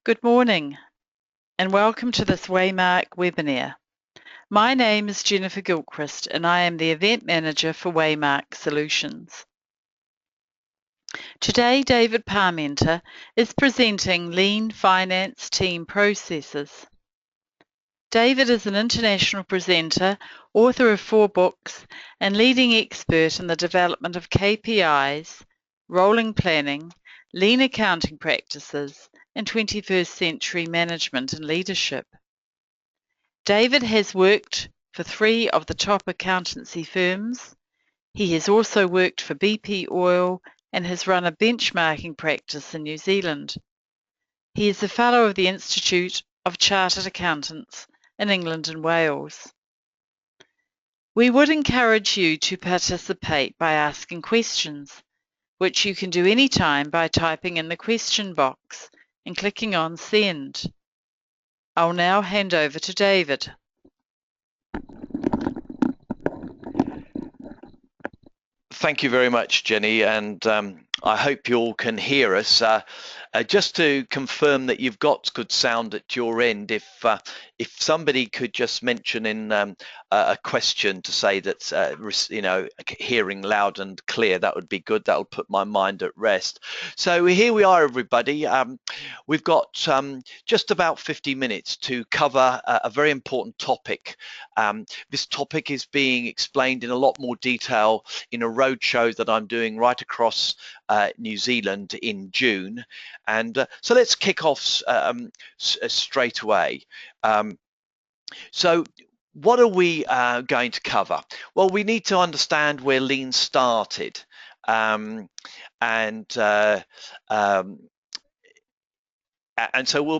Good morning and welcome to this Waymark webinar. My name is Jennifer Gilchrist and I am the Event Manager for Waymark Solutions. Today, David Parmenter is presenting Lean Finance Team Processes. David is an international presenter, author of 4 books, and leading expert in the development of KPIs, rolling planning, lean accounting practices, and 21st century management and leadership. David has worked for 3 of the top accountancy firms. He has also worked for BP Oil and has run a benchmarking practice in New Zealand. He is a Fellow of the Institute of Chartered Accountants in England and Wales. We would encourage you to participate by asking questions, which you can do anytime by typing in the question box and clicking on Send. I'll now hand over to David. Thank you very much, Jenny, and I hope you all can hear us. Just to confirm that you've got good sound at your end, if somebody could just mention in a question to say that hearing loud and clear, that would be good. That would put my mind at rest. So here we are, everybody. We've got just about 50 minutes to cover a very important topic. This topic is being explained in a lot more detail in a roadshow that I'm doing right across New Zealand in June. And so let's kick off straight away. So what are we going to cover? Well, we need to understand where Lean started. And so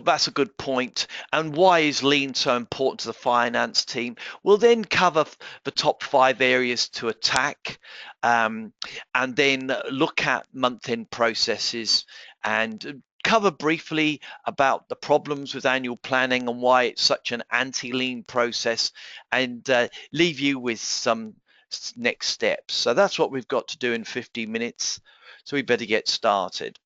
that's a good point. And why is Lean so important to the finance team? We'll then cover the top 5 areas to attack, and then look at month-end processes and cover briefly about the problems with annual planning and why it's such an anti-Lean process, and leave you with some next steps. So that's what we've got to do in 50 minutes. So we better get started.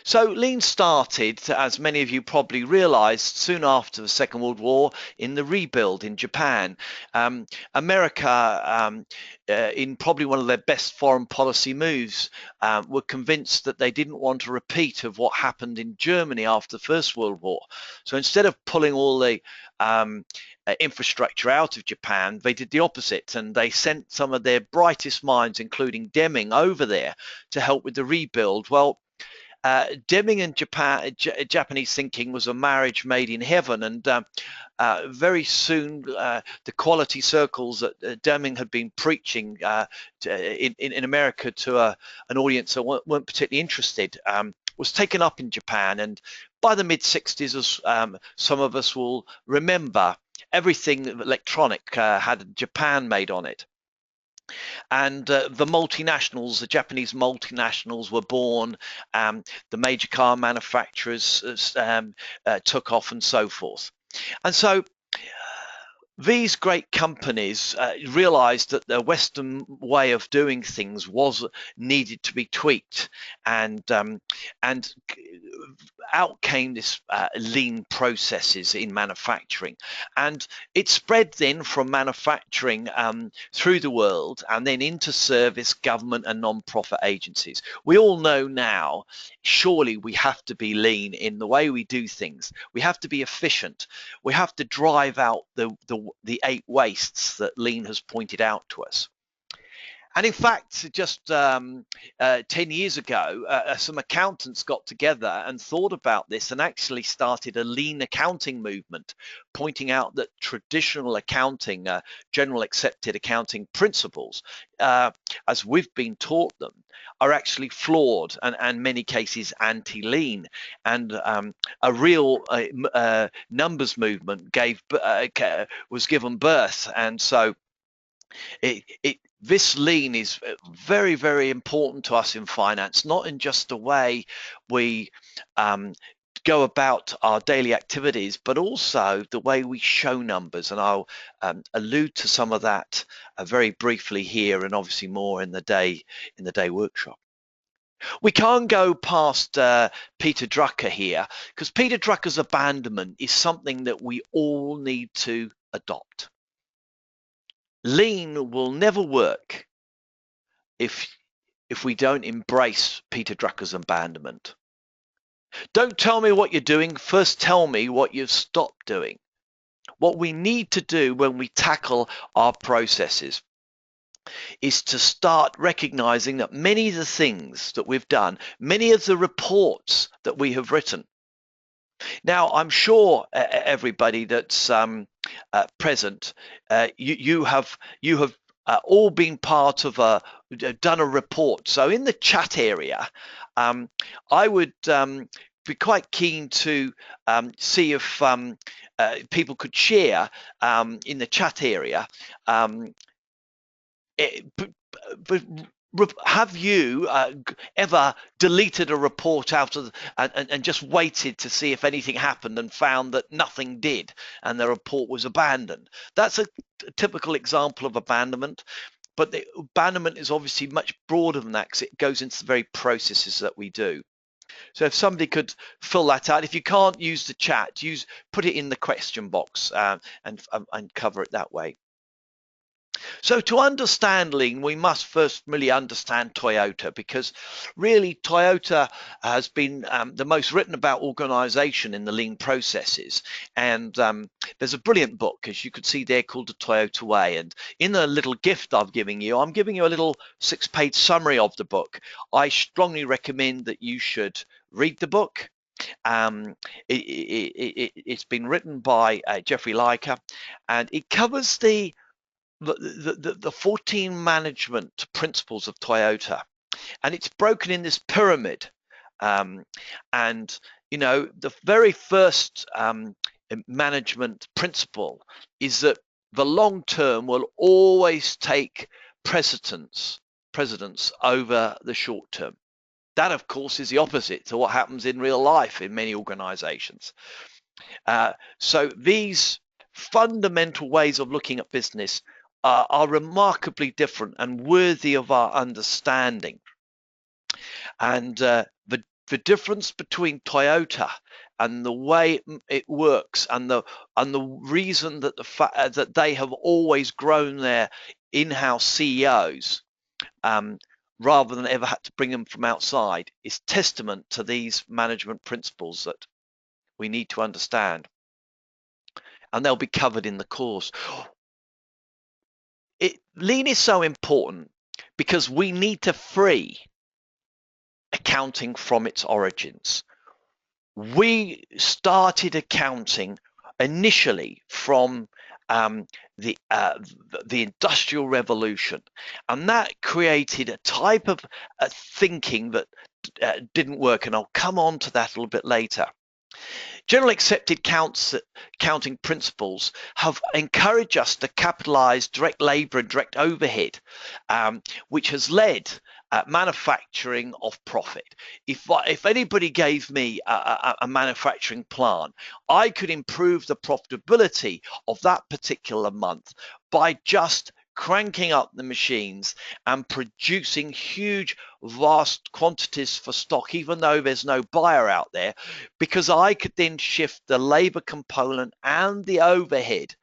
So Lean started, as many of you probably realized, soon after the Second World War in the rebuild in Japan. America, in probably one of their best foreign policy moves, were convinced that they didn't want a repeat of what happened in Germany after the First World War. So instead of pulling all the infrastructure out of Japan, they did the opposite, and they sent some of their brightest minds, including Deming, over there to help with the rebuild. Well, Deming and Japanese thinking was a marriage made in heaven, and very soon the quality circles that Deming had been preaching in America to an audience that weren't particularly interested was taken up in Japan. And by the mid-60s, as some of us will remember, everything electronic had Japan made on it. And the multinationals, the Japanese multinationals, were born. The major car manufacturers took off, and so forth. And so these great companies realized that the Western way of doing things was needed to be tweaked, and out came this lean processes in manufacturing, and it spread then from manufacturing through the world and then into service, government and non-profit agencies. We all know now, surely we have to be lean in the way we do things. We have to be efficient. We have to drive out the 8 wastes that Lean has pointed out to us. And in fact, just 10 years ago, some accountants got together and thought about this and actually started a lean accounting movement, pointing out that traditional accounting, general accepted accounting principles, as we've been taught them, are actually flawed and in many cases anti-lean. And a real numbers movement was given birth. And so this lean is very, very important to us in finance, not in just the way we go about our daily activities, but also the way we show numbers. And I'll allude to some of that very briefly here, and obviously more in the day workshop. We can't go past Peter Drucker here, because Peter Drucker's abandonment is something that we all need to adopt. Lean will never work if we don't embrace Peter Drucker's abandonment. Don't tell me what you're doing, first tell me what you've stopped doing. What we need to do when we tackle our processes is to start recognizing that many of the things that we've done, many of the reports that we have written. Now, I'm sure everybody that's present, you have all been part of done a report. So in the chat area, I would be quite keen to see if people could share in the chat area. Have you ever deleted a report out of and just waited to see if anything happened and found that nothing did and the report was abandoned? That's a typical example of abandonment, but the abandonment is obviously much broader than that, because it goes into the very processes that we do. So if somebody could fill that out, if you can't use the chat, put it in the question box and cover it that way. So to understand Lean, we must first really understand Toyota, because really Toyota has been the most written about organization in the Lean processes. And there's a brilliant book, as you can see there, called The Toyota Way. And in the little gift I'm giving you a little 6-page summary of the book. I strongly recommend that you should read the book. It's been written by Jeffrey Leica, and it covers the 14 management principles of Toyota, and it's broken in this pyramid. And the very first management principle is that the long term will always take precedence over the short term. That, of course, is the opposite to what happens in real life in many organizations. So these fundamental ways of looking at business are remarkably different and worthy of our understanding. And the difference between Toyota and the way it works, and the reason that that they have always grown their in-house CEOs rather than ever had to bring them from outside, is testament to these management principles that we need to understand. And they'll be covered in the course. Lean is so important because we need to free accounting from its origins. We started accounting initially from the Industrial Revolution, and that created a type of thinking that didn't work, and I'll come on to that a little bit later. General accepted accounting principles have encouraged us to capitalize direct labor and direct overhead, which has led manufacturing of profit. If anybody gave me a manufacturing plant, I could improve the profitability of that particular month by just cranking up the machines and producing huge, vast quantities for stock, even though there's no buyer out there, because I could then shift the labor component and the overhead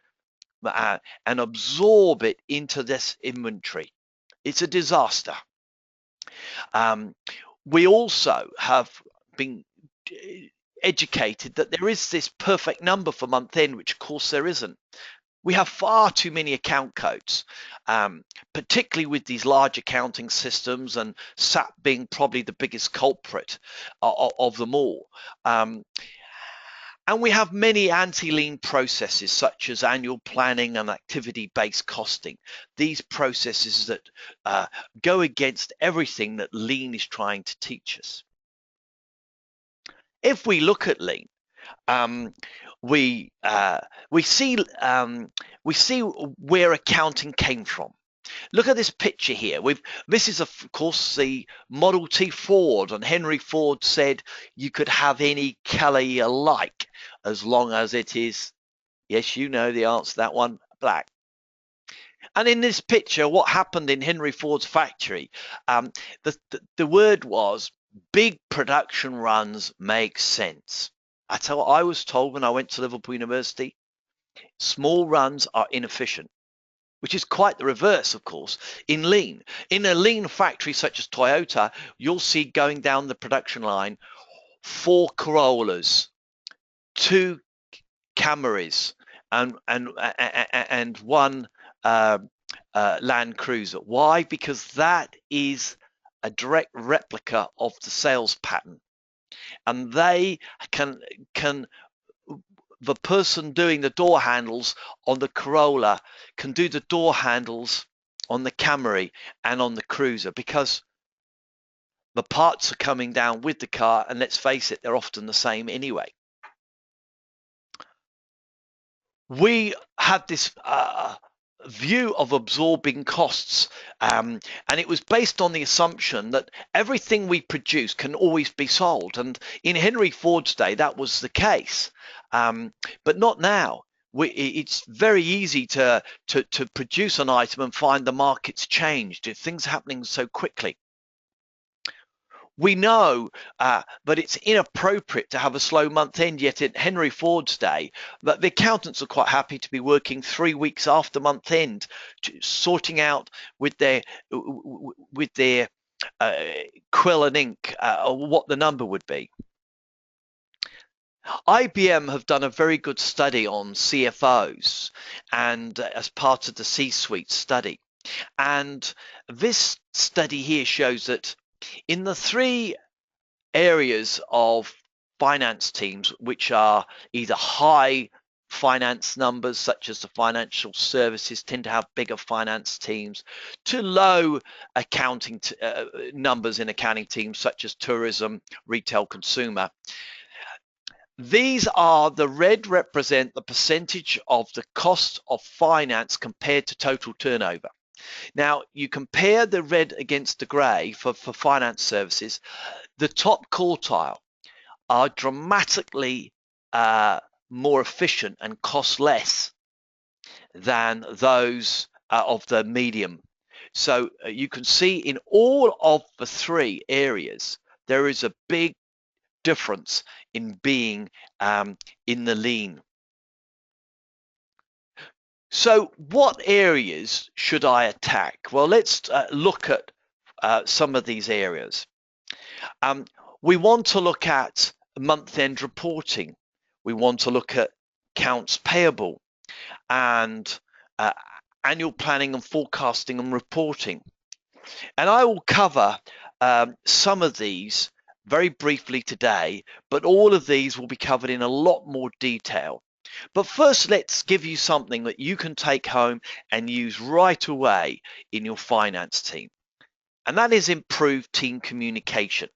and absorb it into this inventory. It's a disaster. We also have been educated that there is this perfect number for month end, which of course there isn't. We have far too many account codes, particularly with these large accounting systems, and SAP being probably the biggest culprit of them all. And we have many anti-lean processes, such as annual planning and activity-based costing. These processes that go against everything that lean is trying to teach us. If we look at lean, we see where accounting came from. Look at this picture here. This is of course the Model T Ford, and Henry Ford said you could have any color you like as long as it is, yes, you know the answer to that one, black. And in this picture, what happened in Henry Ford's factory, the word was big production runs make sense. That's how I was told when I went to Liverpool University. Small runs are inefficient, which is quite the reverse, of course, in lean. In a lean factory such as Toyota, you'll see going down the production line 4 Corollas, 2 Camrys, and one Land Cruiser. Why? Because that is a direct replica of the sales pattern, and they can the person doing the door handles on the Corolla can do the door handles on the Camry and on the Cruiser, because the parts are coming down with the car, and let's face it, they're often the same anyway. We had this view of absorbing costs, and it was based on the assumption that everything we produce can always be sold. And in Henry Ford's day, that was the case, but not now. It's very easy to produce an item and find the market's changed. Things are happening so quickly. We know that it's inappropriate to have a slow month end, yet in Henry Ford's day, that the accountants are quite happy to be working 3 weeks after month end, sorting out with their quill and ink what the number would be. IBM have done a very good study on CFOs, and as part of the C-suite study. And this study here shows that in the 3 areas of finance teams, which are either high finance numbers, such as the financial services tend to have bigger finance teams, to low accounting numbers in accounting teams, such as tourism, retail, consumer. These are, the red represent the percentage of the cost of finance compared to total turnover. Now, you compare the red against the grey for finance services, the top quartile are dramatically more efficient and cost less than those of the medium. So you can see in all of the 3 areas, there is a big difference in being in the lean. So what areas should I attack? Well, let's look at some of these areas. We want to look at month-end reporting. We want to look at accounts payable and annual planning and forecasting and reporting. And I will cover some of these very briefly today, but all of these will be covered in a lot more detail. But first, let's give you something that you can take home and use right away in your finance team. And that is improved team communication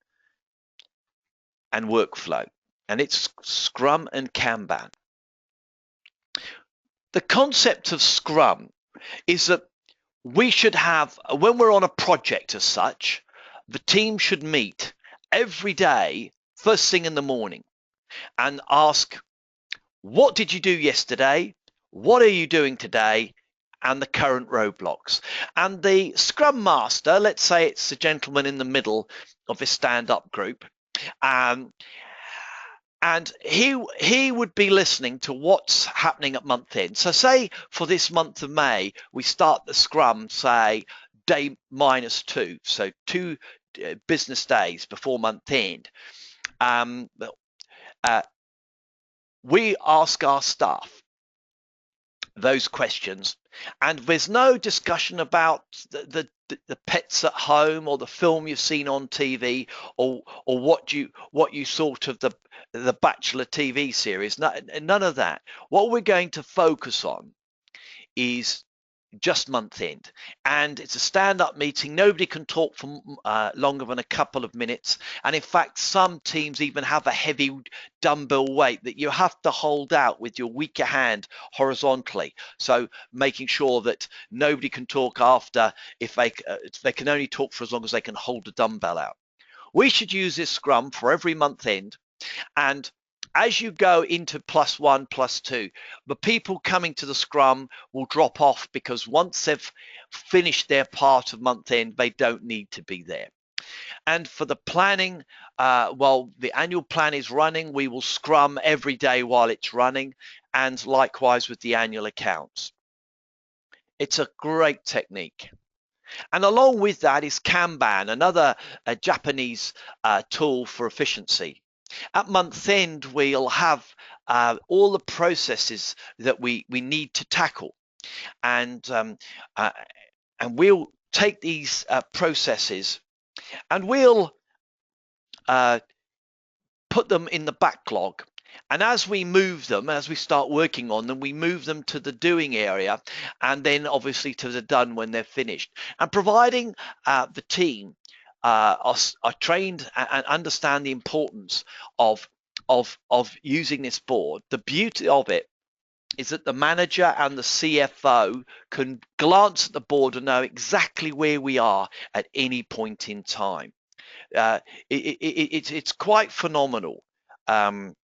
and workflow. And it's Scrum and Kanban. The concept of Scrum is that we should have, when we're on a project as such, the team should meet every day, first thing in the morning, and ask, what did you do yesterday? What are you doing today? And the current roadblocks. And the Scrum Master, let's say it's the gentleman in the middle of this stand-up group, and he would be listening to what's happening at month end. So say for this month of May, we start the Scrum, say, day -2, so 2 business days before month end. We ask our staff those questions, and there's no discussion about the pets at home or the film you've seen on TV or what you thought of the Bachelor TV series. None of that. What we're going to focus on is just month end, and it's a stand-up meeting. Nobody can talk for longer than a couple of minutes, and in fact some teams even have a heavy dumbbell weight that you have to hold out with your weaker hand horizontally, so making sure that nobody can talk after, if they can only talk for as long as they can hold the dumbbell out. We should use this Scrum for every month end, and as you go into +1, +2, the people coming to the scrum will drop off because once they've finished their part of month end, they don't need to be there. And for the planning, while the annual plan is running, we will scrum every day while it's running, and likewise with the annual accounts. It's a great technique. And along with that is Kanban, another Japanese tool for efficiency. At month end, we'll have all the processes that we need to tackle, and we'll take these processes and we'll put them in the backlog. And as we move them, as we start working on them, we move them to the doing area and then obviously to the done when they're finished. And providing the team are trained and understand the importance of using this board, the beauty of it is that the manager and the CFO can glance at the board and know exactly where we are at any point in time. It's quite phenomenal. The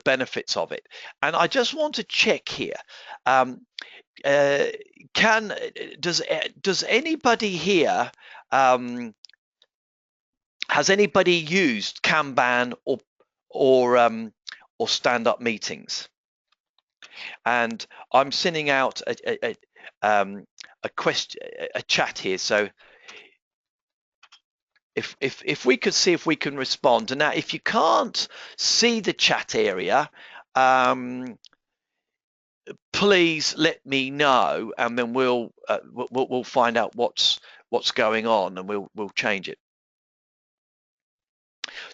benefits of it. And I just want to check here. Does anybody here has anybody used Kanban or stand-up meetings? And I'm sending out a question, a chat here. So if we could see if we can respond. And now, if you can't see the chat area, please let me know, and then we'll find out what's going on, and we'll change it.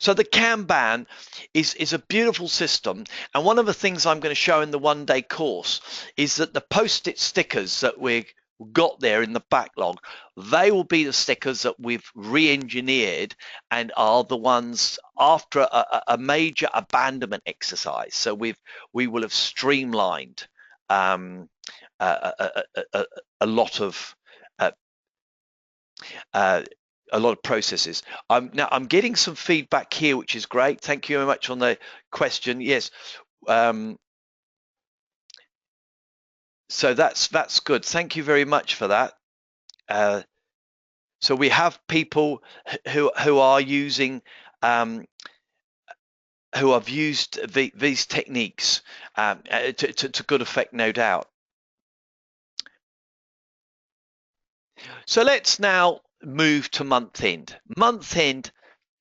So the Kanban is a beautiful system, and one of the things I'm going to show in the one-day course is that the post-it stickers that we got there in the backlog, they will be the stickers that we've re-engineered and are the ones after a major abandonment exercise. So we will have streamlined a lot of processes. Now I'm getting some feedback here, which is great. Thank you very much on the question. Yes. So that's good. Thank you very much for that. So we have people who are using who have used these techniques to good effect, no doubt. So let's now move to month end. Month end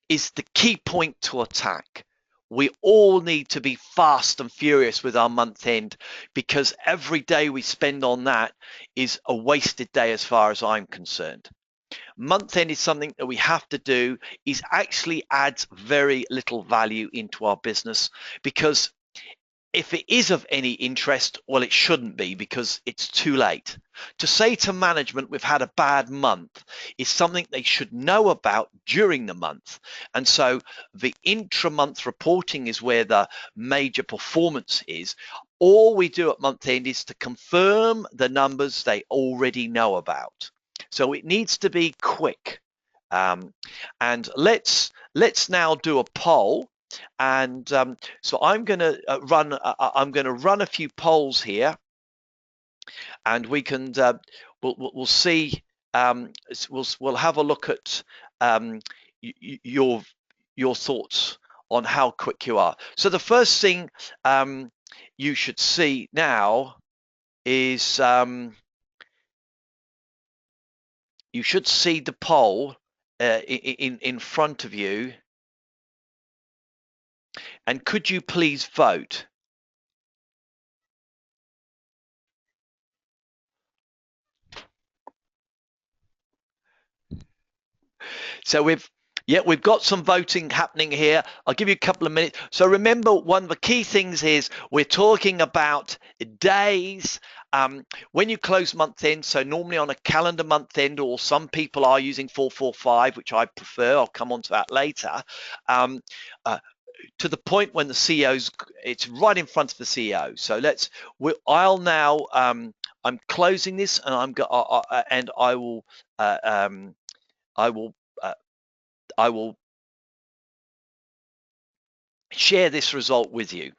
is the key point to attack. We all need to be fast and furious with our month end, because every day we spend on that is a wasted day as far as I'm concerned. Month end is something that we have to do, is actually adds very little value into our business, because if it is of any interest, well, it shouldn't be, because it's too late. To say to management we've had a bad month is something they should know about during the month. And so the intra-month reporting is where the major performance is. All we do at month end is to confirm the numbers they already know about. So it needs to be quick. And let's now do a poll. And so I'm going to run a few polls here, and we can we'll see. We'll have a look at your thoughts on how quick you are. So the first thing you should see now is you should see the poll in front of you. And could you please vote? So we've got some voting happening here. I'll give you a couple of minutes. So remember, one of the key things is we're talking about days when you close month end. So normally on a calendar month end, or some people are using 445, which I prefer. I'll come on to that later. To the point when the CEO's, it's right in front of the CEO. So I'll now, I'm closing this, and I will share this result with you.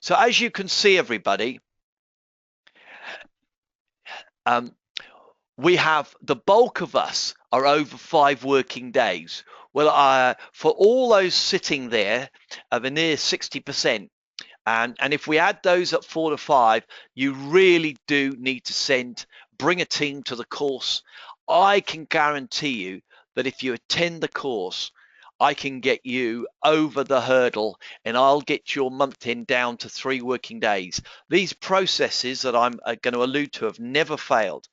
So as you can see, everybody, we have the bulk of us are over 5 working days. Well, for all those sitting there, of a near 60%, and if we add those at 4 to 5, you really do need to bring a team to the course. I can guarantee you that if you attend the course, I can get you over the hurdle and I'll get your month end down to 3 working days. These processes that I'm going to allude to have never failed.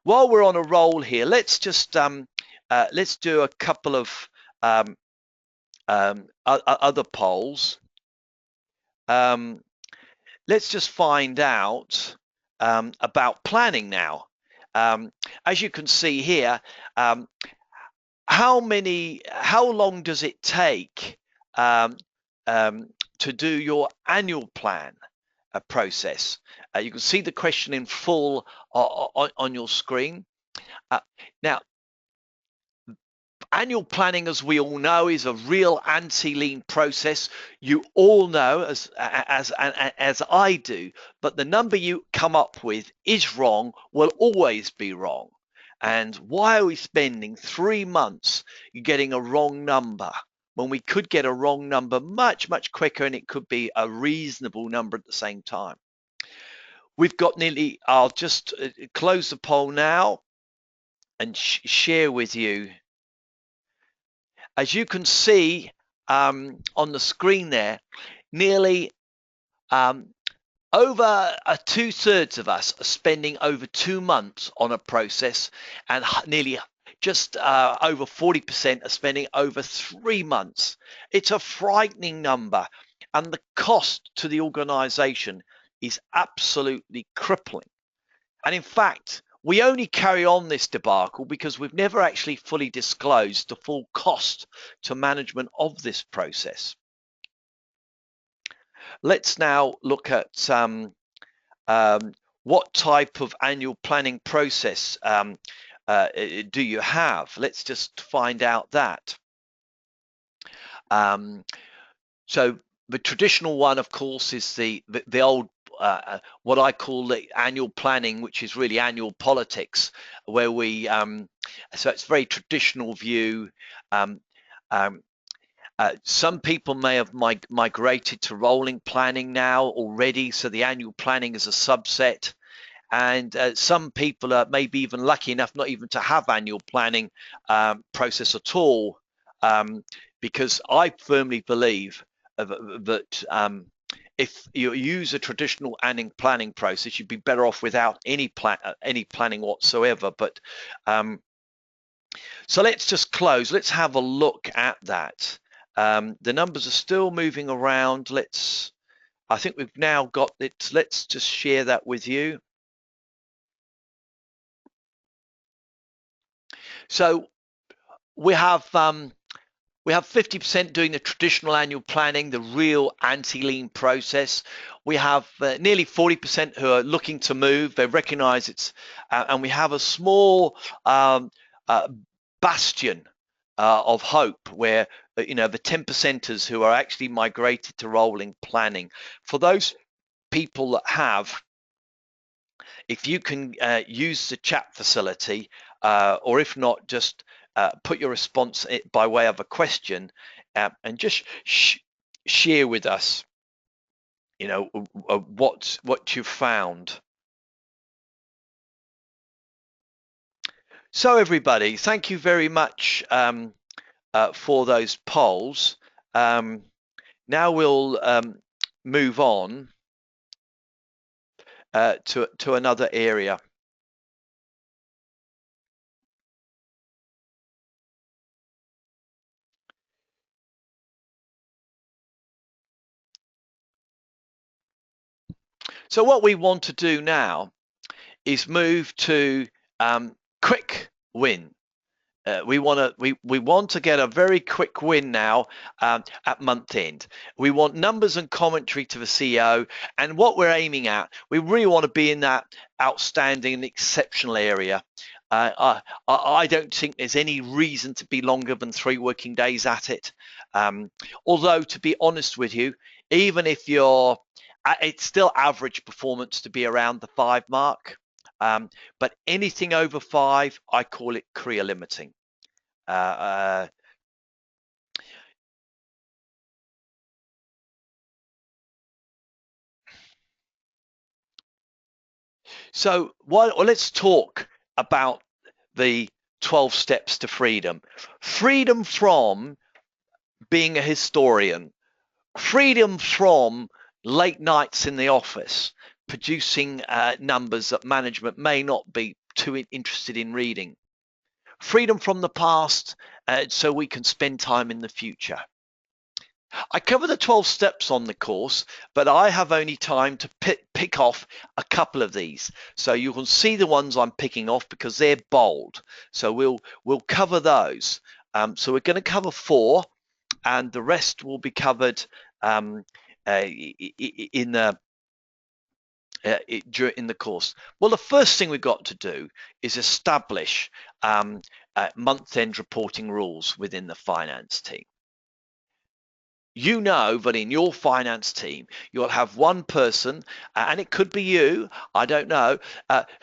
While we're on a roll here, let's just let's do a couple of other polls. Let's just find out about planning now. As you can see here, how long does it take to do your annual plan process? You can see the question in full on your screen. Now, annual planning, as we all know, is a real anti-lean process. You all know, as I do, but the number you come up with is wrong, will always be wrong. And why are we spending 3 months getting a wrong number when we could get a wrong number much, much quicker, and it could be a reasonable number at the same time? We've got nearly, I'll just close the poll now and share with you. As you can see on the screen there, nearly over 2/3 of us are spending over 2 months on a process, and nearly just over 40% are spending over 3 months. It's a frightening number, and the cost to the organization is absolutely crippling. And in fact, we only carry on this debacle because we've never actually fully disclosed the full cost to management of this process. Let's now look at what type of annual planning process do you have? Let's just find out that. So the traditional one, of course, is the old what I call the annual planning, which is really annual politics, where we so it's a very traditional view. Some people may have migrated to rolling planning now already, so the annual planning is a subset. And some people are maybe even lucky enough not even to have annual planning process at all, because I firmly believe that if you use a traditional annual planning process, you'd be better off without any planning whatsoever. But so let's just close. Let's have a look at that. The numbers are still moving around. I think we've now got it. Let's just share that with you. So we have 50% doing the traditional annual planning, the real anti-lean process. We have nearly 40% who are looking to move. They recognize it's, and we have a small bastion of hope where, the 10%ers who are actually migrated to rolling planning. For those people that have, if you can use the chat facility, or if not, just put your response by way of a question, and just share with us, what you've found. So everybody, thank you very much for those polls. Now we'll move on to another area. So what we want to do now is move to quick win. We want to get a very quick win now at month end. We want numbers and commentary to the CEO, and what we're aiming at, we really want to be in that outstanding and exceptional area. I don't think there's any reason to be longer than 3 working days at it. Although, to be honest with you, even if you're, it's still average performance to be around the 5 mark. But anything over 5, I call it career limiting. So, well, let's talk about the 12 steps to freedom. Freedom from being a historian, freedom from late nights in the office, producing numbers that management may not be too interested in reading. Freedom from the past so we can spend time in the future. I cover the 12 steps on the course, but I have only time to pick off a couple of these. So you can see the ones I'm picking off because they're bold. So we'll cover those. So we're going to cover 4, and the rest will be covered in the in the course. Well, the first thing we've got to do is establish month-end reporting rules within the finance team. You know that in your finance team, you'll have one person, and it could be you, I don't know,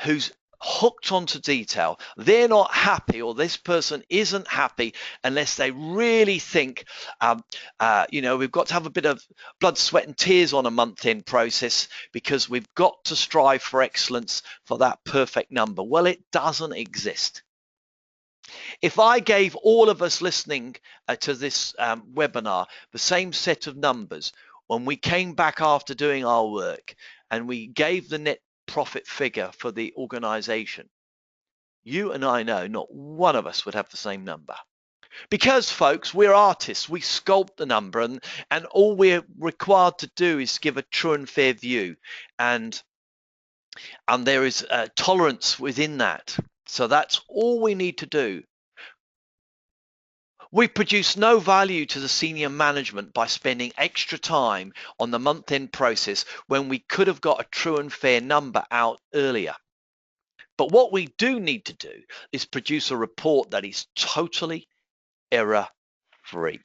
who's hooked onto detail. They're not happy, or this person isn't happy unless they really think, we've got to have a bit of blood, sweat, and tears on a month-end process because we've got to strive for excellence for that perfect number. Well, it doesn't exist. If I gave all of us listening to this webinar the same set of numbers, when we came back after doing our work and we gave the net profit figure for the organization, you and I know not one of us would have the same number. Because, folks, we're artists. We sculpt the number, and all we're required to do is give a true and fair view. And there is tolerance within that. So that's all we need to do. We produce no value to the senior management by spending extra time on the month-end process when we could have got a true and fair number out earlier. But what we do need to do is produce a report that is totally error-free.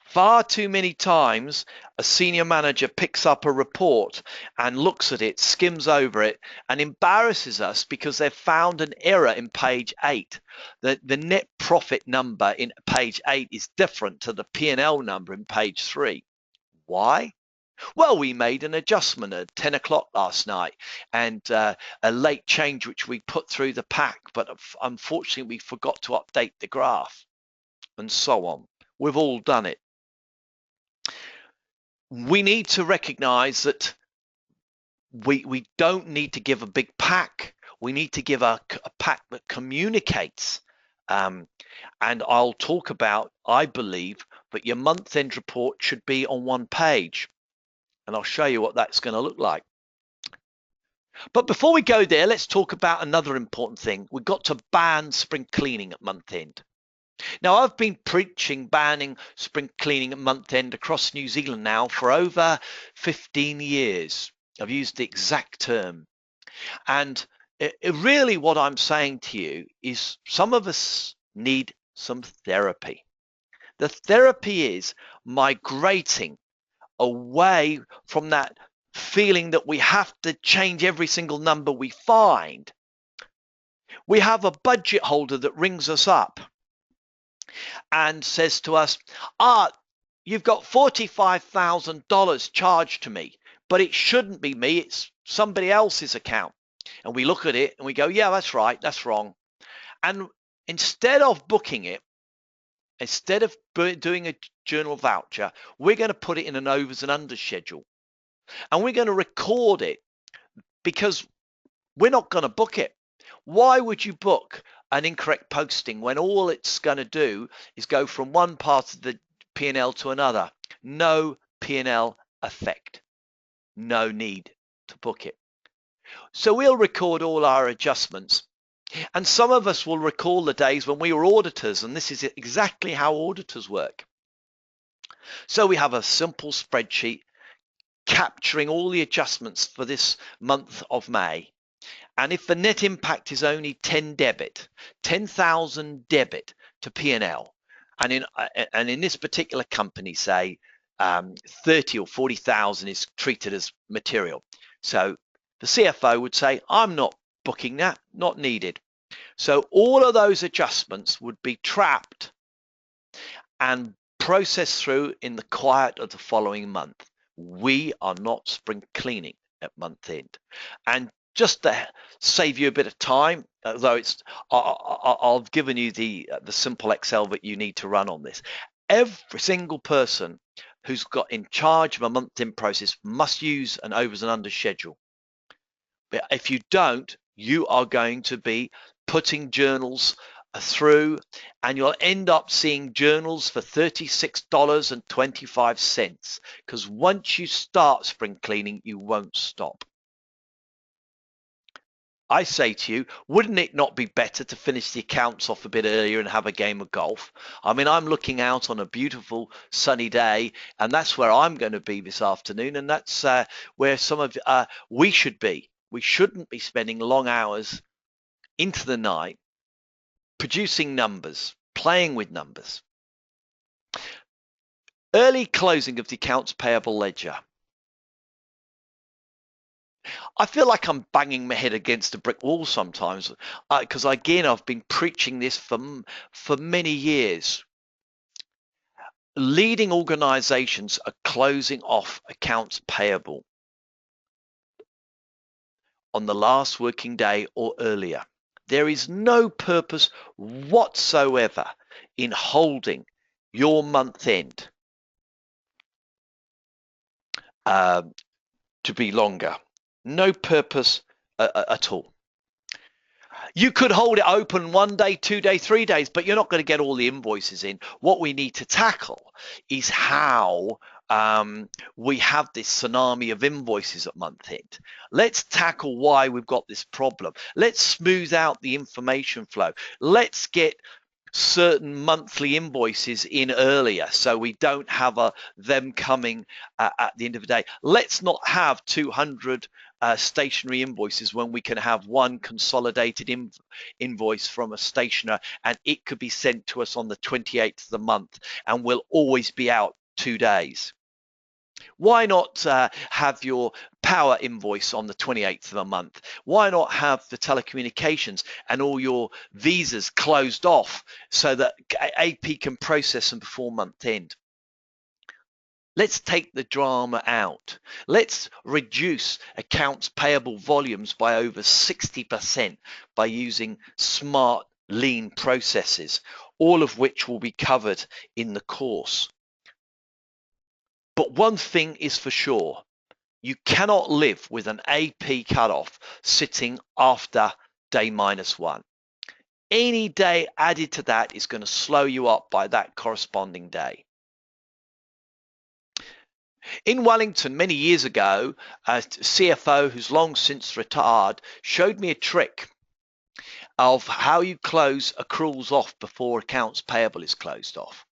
Far too many times, a senior manager picks up a report and looks at it, skims over it, and embarrasses us because they've found an error in page 8. The net profit number in page 8 is different to the P&L number in page 3. Why? Well, we made an adjustment at 10 o'clock last night and a late change which we put through the pack, but unfortunately we forgot to update the graph, and so on. We've all done it. We need to recognize that we don't need to give a big pack. We need to give a pack that communicates. And I'll talk about, I believe, that your month-end report should be on one page. And I'll show you what that's going to look like. But before we go there, let's talk about another important thing. We've got to ban spring cleaning at month-end. Now, I've been preaching banning spring cleaning at month end across New Zealand now for over 15 years. I've used the exact term. And really what I'm saying to you is some of us need some therapy. The therapy is migrating away from that feeling that we have to change every single number we find. We have a budget holder that rings us up and says to us, you've got $45,000 charged to me, but it shouldn't be me, it's somebody else's account. And we look at it and we go, yeah, that's right, that's wrong. And instead of booking it, instead of doing a journal voucher, we're going to put it in an overs and unders schedule. And we're going to record it because we're not going to book it. Why would you book an incorrect posting when all it's going to do is go from one part of the P&L to another? No P&L effect. No need to book it. So we'll record all our adjustments. And some of us will recall the days when we were auditors, and this is exactly how auditors work. So we have a simple spreadsheet capturing all the adjustments for this month of May. And if the net impact is only 10,000 debit to P&L, and in this particular company, say 30 or 40,000 is treated as material. So the CFO would say, I'm not booking that, not needed. So all of those adjustments would be trapped and processed through in the quiet of the following month. We are not spring cleaning at month end. And just to save you a bit of time, though I've given you the simple Excel that you need to run on this. Every single person who's got in charge of a month-end process must use an overs and unders schedule. But if you don't, you are going to be putting journals through, and you'll end up seeing journals for $36.25, because once you start spring cleaning, you won't stop. I say to you, wouldn't it not be better to finish the accounts off a bit earlier and have a game of golf? I mean, I'm looking out on a beautiful sunny day, and that's where I'm going to be this afternoon, and that's where some of we should be. We shouldn't be spending long hours into the night producing numbers, playing with numbers. Early closing of the accounts payable ledger. I feel like I'm banging my head against a brick wall sometimes, because again, I've been preaching this for many years. Leading organizations are closing off accounts payable on the last working day or earlier. There is no purpose whatsoever in holding your month end to be longer. No purpose at all. You could hold it open 1 day, 2 days, 3 days, but you're not going to get all the invoices in. What we need to tackle is how we have this tsunami of invoices at month end. Let's tackle why we've got this problem. Let's smooth out the information flow. Let's get certain monthly invoices in earlier, so we don't have them coming at the end of the day. Let's not have 200 stationary invoices when we can have one consolidated invoice from a stationer, and it could be sent to us on the 28th of the month, and we'll always be out 2 days. Why not have your power invoice on the 28th of a month? Why not have the telecommunications and all your visas closed off so that AP can process them before month end? Let's take the drama out. Let's reduce accounts payable volumes by over 60% by using smart, lean processes, all of which will be covered in the course. But one thing is for sure, you cannot live with an AP cutoff sitting after day -1. Any day added to that is going to slow you up by that corresponding day. In Wellington, many years ago, a CFO who's long since retired showed me a trick of how you close accruals off before accounts payable is closed off.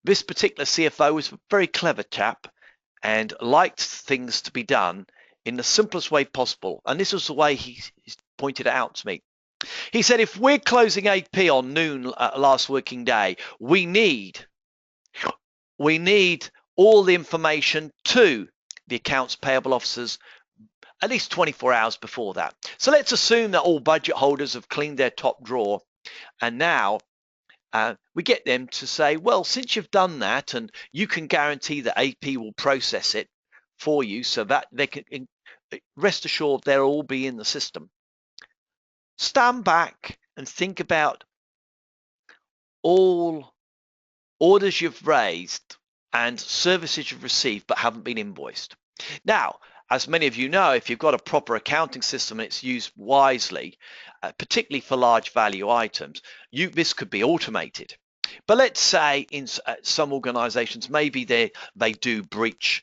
This particular CFO was a very clever chap and liked things to be done in the simplest way possible. And this was the way he pointed it out to me. He said, if we're closing AP on noon last working day, we need all the information to the accounts payable officers at least 24 hours before that. So let's assume that all budget holders have cleaned their top drawer, and now we get them to say, well, since you've done that and you can guarantee that AP will process it for you so that they can rest assured they'll all be in the system. Stand back and think about all orders you've raised and services you've received but haven't been invoiced. Now, as many of you know, if you've got a proper accounting system and it's used wisely, particularly for large value items, this could be automated. But let's say in some organizations, maybe they do breach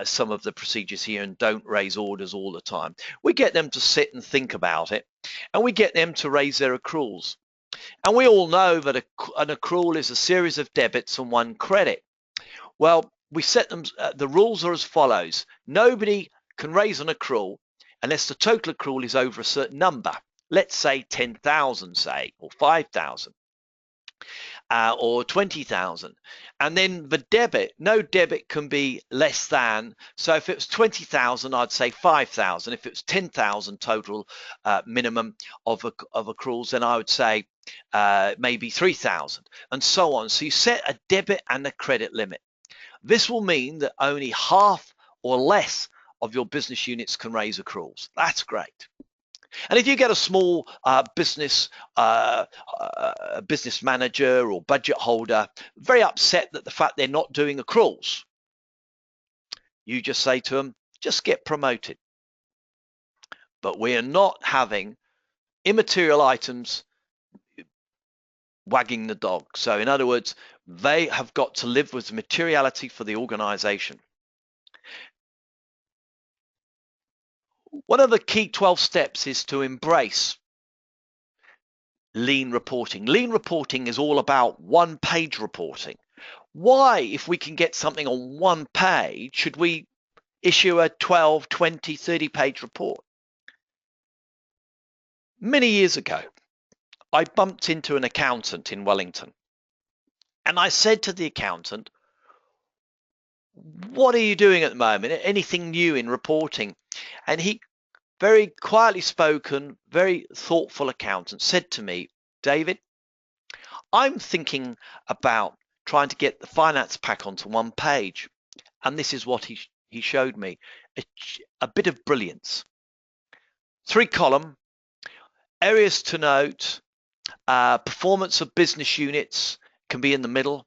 some of the procedures here and don't raise orders all the time. We get them to sit and think about it, and we get them to raise their accruals. And we all know that an accrual is a series of debits and one credit. Well, we set them, the rules are as follows. Nobody can raise an accrual unless the total accrual is over a certain number. Let's say 10,000, say, or 5,000. Or 20,000. And then the debit, no debit can be less than. So if it was 20,000, I'd say 5,000. If it was 10,000 total minimum of accruals, then I would say maybe 3,000 and so on. So you set a debit and a credit limit. This will mean that only half or less of your business units can raise accruals. That's great. And if you get a small business manager or budget holder very upset that the fact they're not doing accruals, you just say to them, just get promoted. But we are not having immaterial items wagging the dog. So in other words, they have got to live with materiality for the organization. One of the key 12 steps is to embrace lean reporting. Lean reporting is all about one-page reporting. Why, if we can get something on one page, should we issue a 12, 20, 30-page report? Many years ago, I bumped into an accountant in Wellington, and I said to the accountant, what are you doing at the moment? Anything new in reporting? And he, very quietly spoken, very thoughtful accountant, said to me, David, I'm thinking about trying to get the finance pack onto one page. And this is what he showed me, a bit of brilliance. 3-column, areas to note, performance of business units can be in the middle,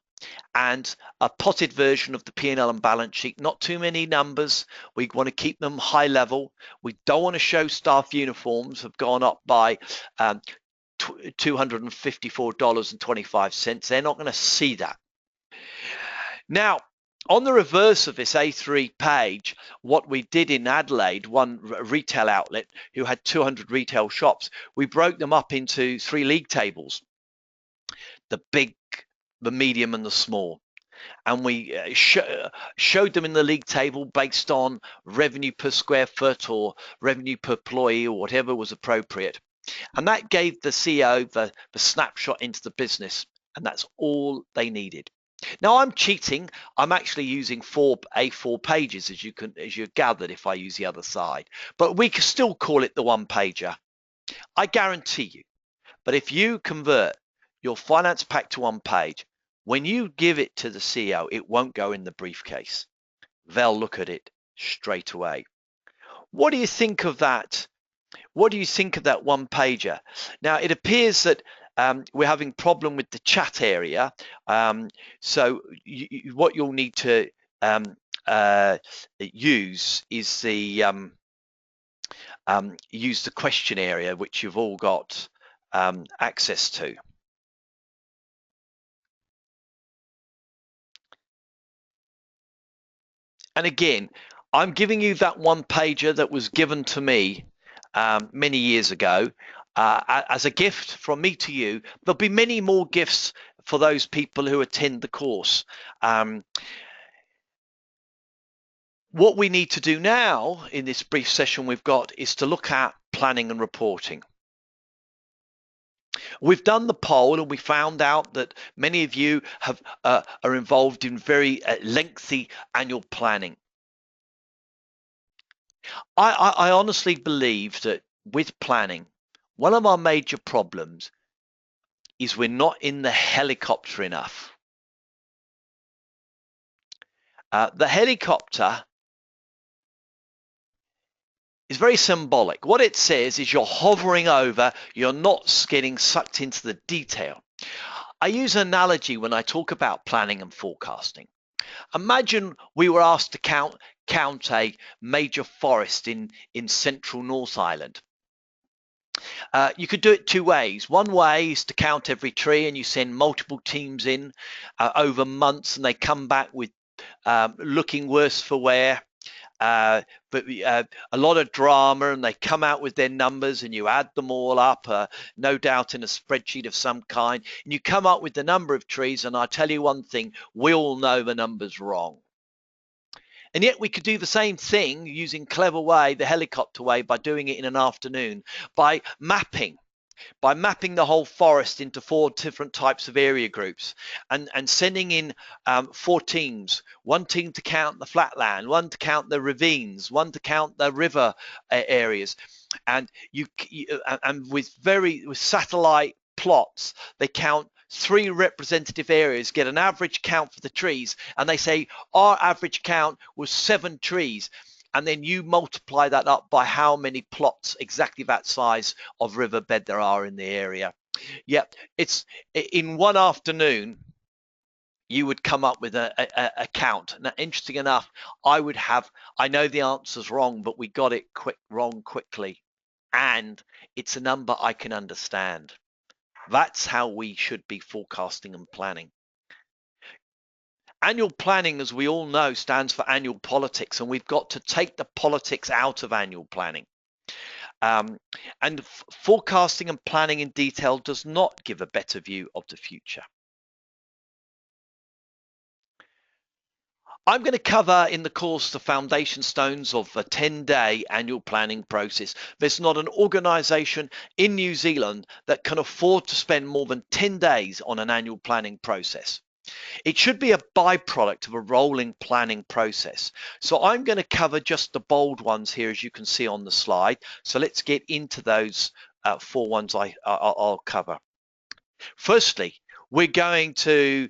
and a potted version of the P&L and balance sheet. Not too many numbers. We want to keep them high level. We don't want to show staff uniforms have gone up by $254.25. They're not going to see that. Now, on the reverse of this A3 page, what we did in Adelaide, one retail outlet who had 200 retail shops, we broke them up into 3 league tables, the big, the medium and the small. And we showed them in the league table based on revenue per square foot or revenue per employee or whatever was appropriate. And that gave the CEO the snapshot into the business, and that's all they needed. Now I'm cheating. I'm actually using 4 A4 pages, as you gathered, if I use the other side. But we can still call it the one pager. I guarantee you. But if you convert your finance pack to one page, when you give it to the CEO, it won't go in the briefcase. They'll look at it straight away. What do you think of that? What do you think of that one pager? Now, it appears that we're having a problem with the chat area. So what you'll need to use is the use the question area, which you've all got access to. And again, I'm giving you that one pager that was given to me many years ago as a gift from me to you. There'll be many more gifts for those people who attend the course. What we need to do now in this brief session we've got is to look at planning and reporting. We've done the poll and we found out that many of you are involved in very lengthy annual planning. I honestly believe that with planning, one of our major problems is we're not in the helicopter enough. The helicopter is very symbolic. What it says is you're hovering over, you're not getting sucked into the detail. I use an analogy when I talk about planning and forecasting. Imagine we were asked to count a major forest in central North Island. You could do it 2 ways. One way is to count every tree, and you send multiple teams in over months, and they come back with looking worse for wear. But a lot of drama, and they come out with their numbers, and you add them all up, no doubt in a spreadsheet of some kind, and you come up with the number of trees. And I tell you one thing, we all know the number's wrong. And yet we could do the same thing using clever way, the helicopter way, by doing it in an afternoon, by mapping the whole forest into 4 different types of area groups, and sending in 4 teams, one team to count the flatland, one to count the ravines, one to count the river areas. And and with satellite plots, they count 3 representative areas, get an average count for the trees, and they say our average count was 7 trees. And then you multiply that up by how many plots exactly that size of riverbed there are in the area. Yep, it's in one afternoon you would come up with a count. Now, interesting enough, I know the answer's wrong, but we got it wrong quickly, and it's a number I can understand. That's how we should be forecasting and planning. Annual planning, as we all know, stands for annual politics, and we've got to take the politics out of annual planning. And forecasting and planning in detail does not give a better view of the future. I'm going to cover in the course the foundation stones of a 10-day annual planning process. There's not an organisation in New Zealand that can afford to spend more than 10 days on an annual planning process. It should be a byproduct of a rolling planning process. So I'm going to cover just the bold ones here, as you can see on the slide. So let's get into those 4 ones I'll cover. Firstly, we're going to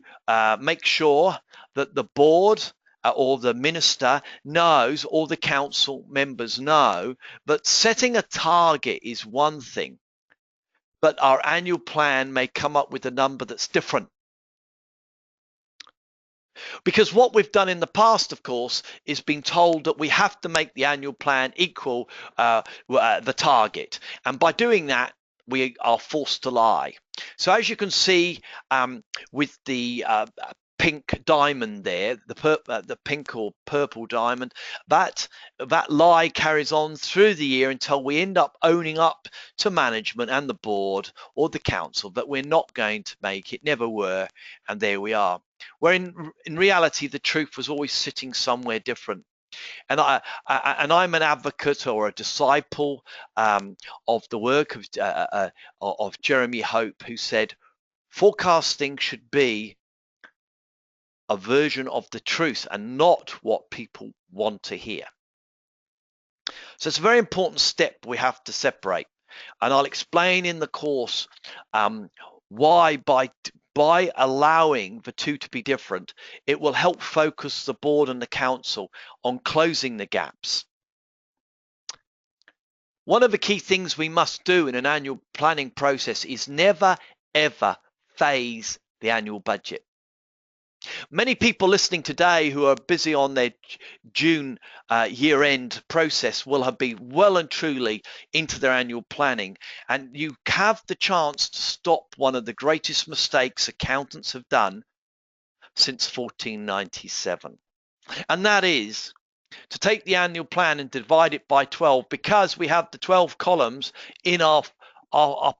make sure that the board or the minister knows, or the council members know, that setting a target is one thing, but our annual plan may come up with a number that's different. Because what we've done in the past, of course, is been told that we have to make the annual plan equal the target. And by doing that, we are forced to lie. So as you can see with the pink diamond there, the pink or purple diamond, that lie carries on through the year until we end up owning up to management and the board or the council that we're not going to make it, never were, and there we are. Where in reality, the truth was always sitting somewhere different. And I'm an advocate or a disciple of the work of Jeremy Hope, who said forecasting should be a version of the truth and not what people want to hear. So it's a very important step we have to separate. And I'll explain in the course why by allowing the two to be different, it will help focus the board and the council on closing the gaps. One of the key things we must do in an annual planning process is never, ever phase the annual budget. Many people listening today who are busy on their June year-end process will have been well and truly into their annual planning, and you have the chance to stop one of the greatest mistakes accountants have done since 1497, and that is to take the annual plan and divide it by 12, because we have the 12 columns in our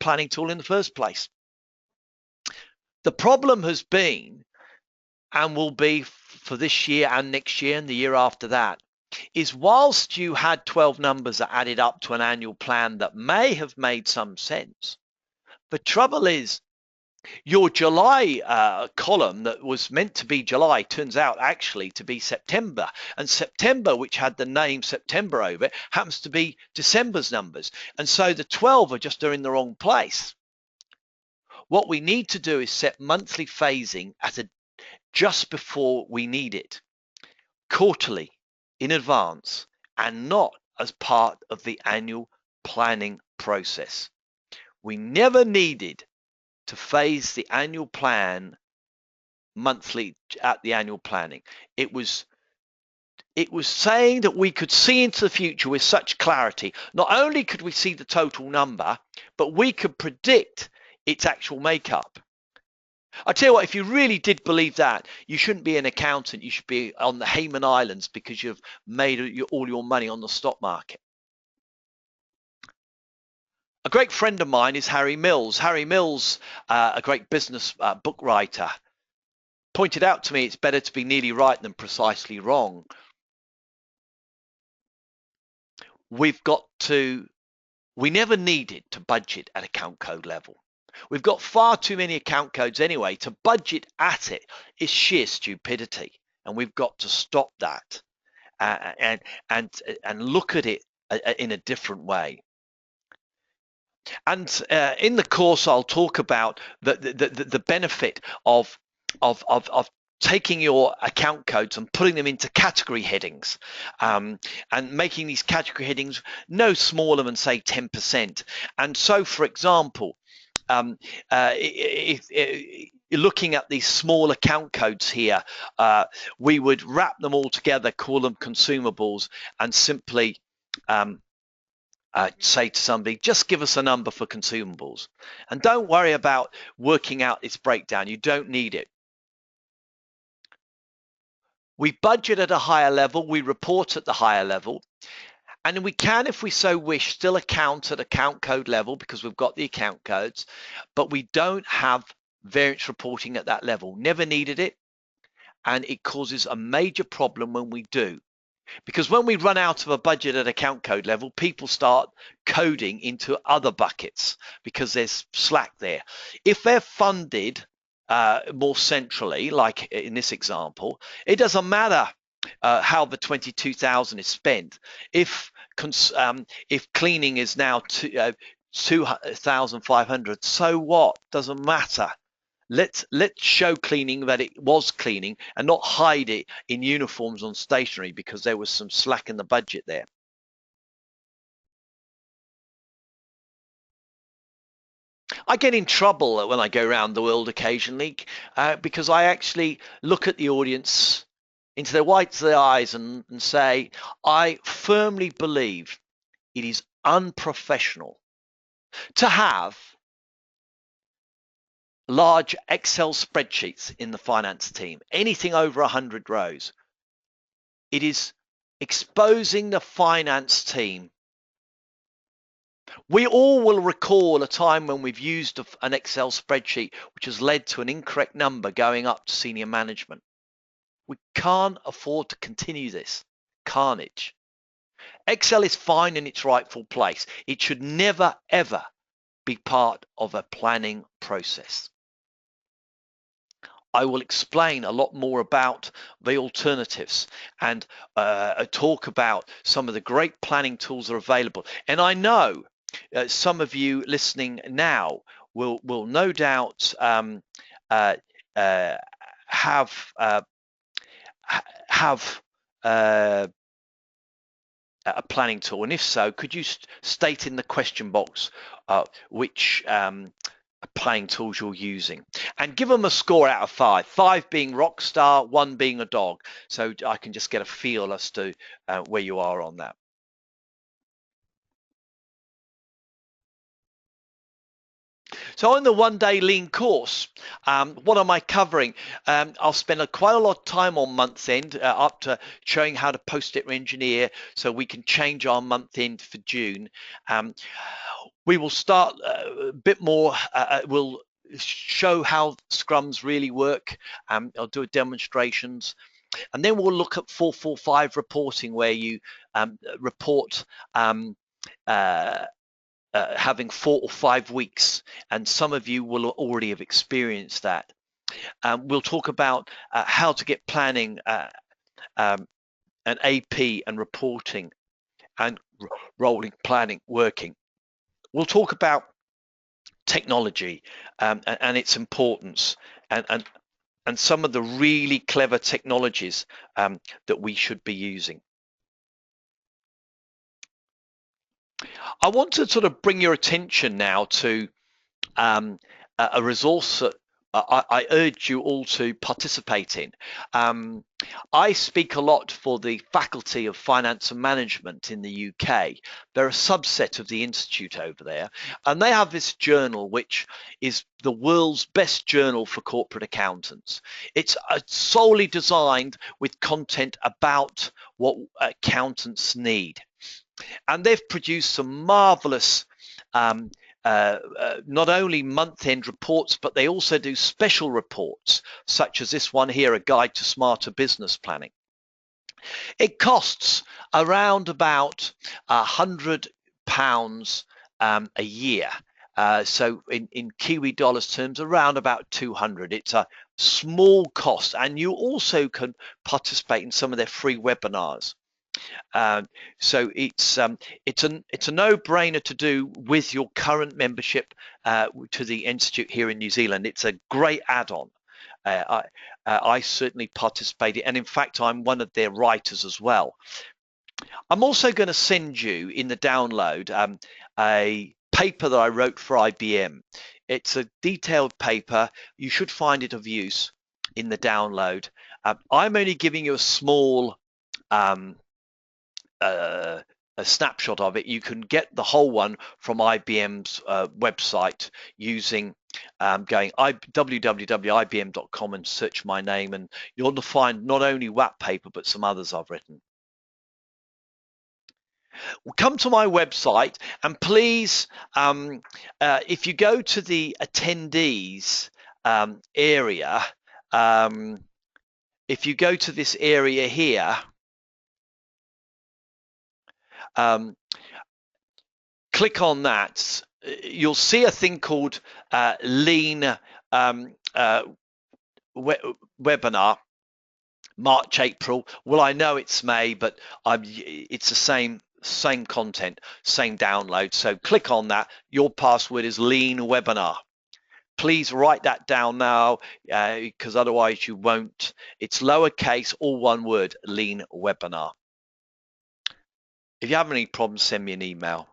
planning tool in the first place. The problem has been, and will be for this year and next year and the year after that, is whilst you had 12 numbers that added up to an annual plan that may have made some sense, the trouble is your July column that was meant to be July turns out actually to be September, and September, which had the name September over it, happens to be December's numbers, and so the 12 are in the wrong place. What we need to do is set monthly phasing at just before we need it, quarterly, in advance, and not as part of the annual planning process. We never needed to phase the annual plan monthly at the annual planning. It was saying that we could see into the future with such clarity. Not only could we see the total number, but we could predict its actual makeup. I tell you what, if you really did believe that, you shouldn't be an accountant. You should be on the Hayman Islands, because you've made all your money on the stock market. A great friend of mine is Harry Mills. Harry Mills, a great business book writer, pointed out to me it's better to be nearly right than precisely wrong. we never needed to budget at account code level. We've got far too many account codes anyway. To budget at it is sheer stupidity, and we've got to stop that and look at it in a different way. And in the course, I'll talk about the benefit of taking your account codes and putting them into category headings, and making these category headings no smaller than, say, 10%. And so, for example, if looking at these small account codes here, we would wrap them all together, call them consumables, and simply say to somebody, just give us a number for consumables. And don't worry about working out its breakdown. You don't need it. We budget at a higher level, we report at the higher level, and we can, if we so wish, still account at account code level because we've got the account codes, but we don't have variance reporting at that level. Never needed it, and it causes a major problem when we do. Because when we run out of a budget at account code level, people start coding into other buckets because there's slack there. If they're funded more centrally, like in this example, it doesn't matter how the 22,000 is spent. If cleaning is now 2,500, so what? Doesn't matter. Let's show cleaning that it was cleaning and not hide it in uniforms on stationery because there was some slack in the budget there. I get in trouble when I go around the world occasionally because I actually look at the audience into their whites of their eyes and say, I firmly believe it is unprofessional to have large Excel spreadsheets in the finance team, anything over 100 rows. It is exposing the finance team. We all will recall a time when we've used an Excel spreadsheet which has led to an incorrect number going up to senior management. We can't afford to continue this carnage. Excel is fine in its rightful place. It should never, ever be part of a planning process. I will explain a lot more about the alternatives and talk about some of the great planning tools that are available. And I know some of you listening now will no doubt have a planning tool, and if so, could you state in the question box which planning tools you're using, and give them a score out of 5. 5 being rock star, 1 being a dog, so I can just get a feel as to where you are on that. So on the one-day lean course, what am I covering? I'll spend quite a lot of time on month end, up to showing how to post-it engineer so we can change our month end for June. We will start a bit more, we'll show how scrums really work. I'll do demonstrations. And then we'll look at 445 reporting, where you report having 4 or 5 weeks, and some of you will already have experienced that. We'll talk about how to get planning and AP and reporting and rolling planning working. We'll talk about technology and its importance, and some of the really clever technologies that we should be using. I want to sort of bring your attention now to a resource that I urge you all to participate in. I speak a lot for the Faculty of Finance and Management in the UK. They're a subset of the institute over there, and they have this journal which is the world's best journal for corporate accountants. It's solely designed with content about what accountants need. And they've produced some marvelous not only month-end reports, but they also do special reports, such as this one here, A Guide to Smarter Business Planning. It costs around about £100 a year. So in Kiwi dollars terms, around about 200. It's a small cost, and you also can participate in some of their free webinars. So it's a no-brainer to do with your current membership to the Institute here in New Zealand. It's a great add-on. I certainly participated, and in fact, I'm one of their writers as well. I'm also going to send you in the download a paper that I wrote for IBM. It's a detailed paper. You should find it of use in the download. I'm only giving you a small a snapshot of it. You can get the whole one from IBM's website using going www.ibm.com and search my name, and you'll find not only that paper but some others I've written. Come to my website, and please, if you go to the attendees area, if you go to this area here, click on that, you'll see a thing called Lean webinar, March, April. Well, I know it's May, but it's the same content, same download. So click on that. Your password is Lean webinar. Please write that down now, because otherwise you won't. It's lowercase, all one word, Lean webinar. If you have any problems, send me an email.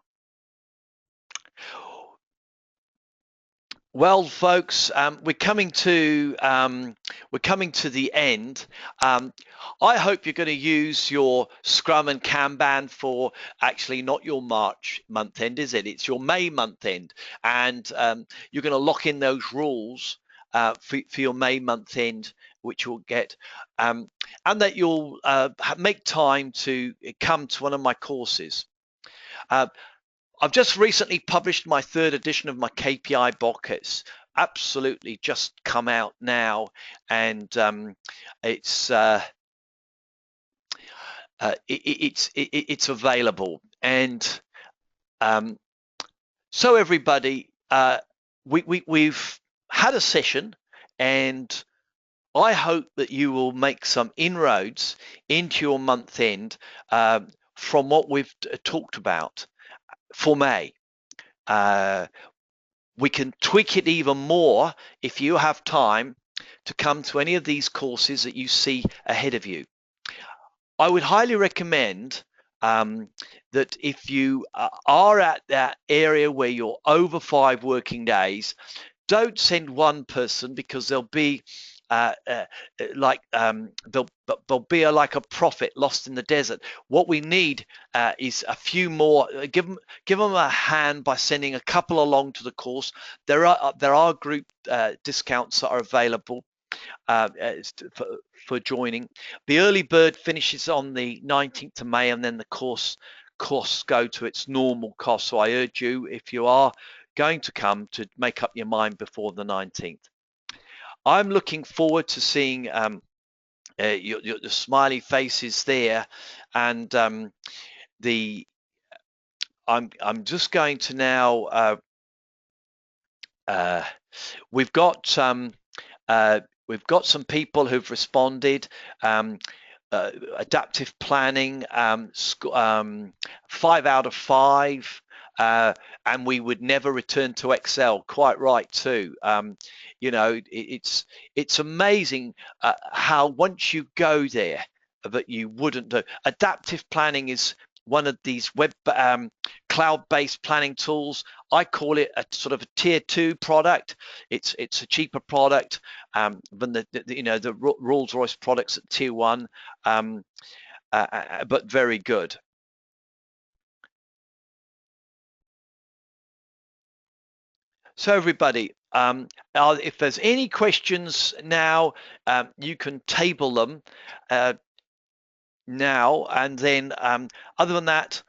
Well, folks, we're coming to the end. I hope you're going to use your Scrum and Kanban for actually not your March month end, is it? It's your May month end, and you're going to lock in those rules for your May month end, which you'll get, and that you'll make time to come to one of my courses. I've just recently published my 3rd edition of my KPI book. It's absolutely just come out now, and it's available. And so everybody, we've had a session, and I hope that you will make some inroads into your month end from what we've talked about for May. We can tweak it even more if you have time to come to any of these courses that you see ahead of you. I would highly recommend that if you are at that area where you're over 5 working days, don't send one person, because there'll be like there'll be like a prophet lost in the desert. What we need is a few more. Give them a hand by sending a couple along to the course. There are group discounts that are available for joining. The early bird finishes on the 19th of May, and then the costs go to its normal cost. So I urge you, if you are going to come, to make up your mind before the 19th. I'm looking forward to seeing your smiley faces there, and I'm just going to now. We've got some people who've responded. Adaptive planning, 5 out of 5. And we would never return to Excel. Quite right too. You know, it's amazing how once you go there, that you wouldn't do. Adaptive planning is one of these web cloud-based planning tools. I call it a sort of a tier 2 product. It's a cheaper product than the Rolls-Royce products at tier 1, but very good. So everybody, if there's any questions now, you can table them now, and then other than that,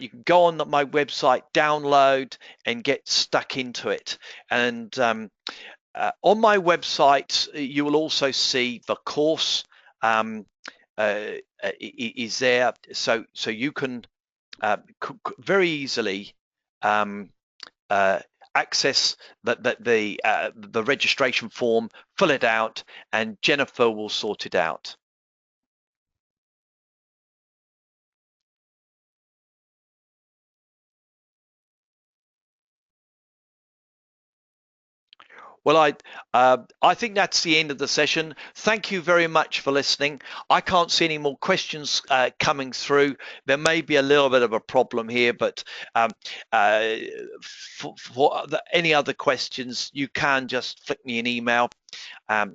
you can go on my website, download, and get stuck into it. And on my website, you will also see the course is there, so you can very easily access the registration form, fill it out, and Jennifer will sort it out. Well, I think that's the end of the session. Thank you very much for listening. I can't see any more questions coming through. There may be a little bit of a problem here, but uh, for any other questions, you can just flick me an email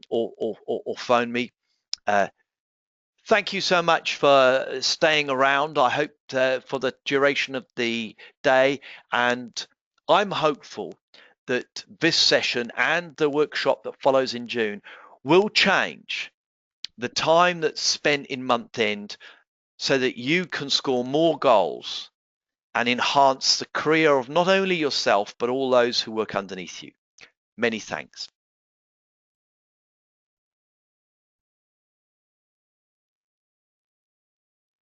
or phone me. Thank you so much for staying around. I hope for the duration of the day, and I'm hopeful that this session and the workshop that follows in June will change the time that's spent in month end so that you can score more goals and enhance the career of not only yourself, but all those who work underneath you. Many thanks.